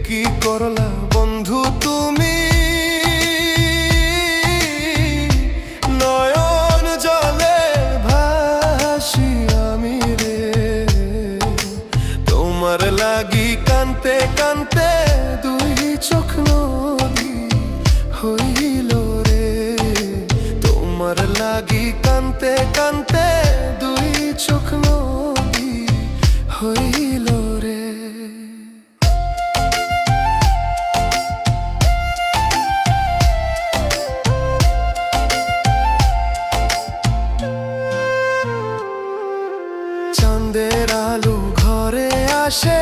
কি করলা বন্ধু তুমি, নয়ন জলে ভাসি আমি রে। তোমার লাগি কানতে কানতে দুই চোখ নদী হইল রে। তোমার লাগি কানতে কানতে দুই চোখ নদী হইল রে। চাঁদের আলো ঘরে আসে,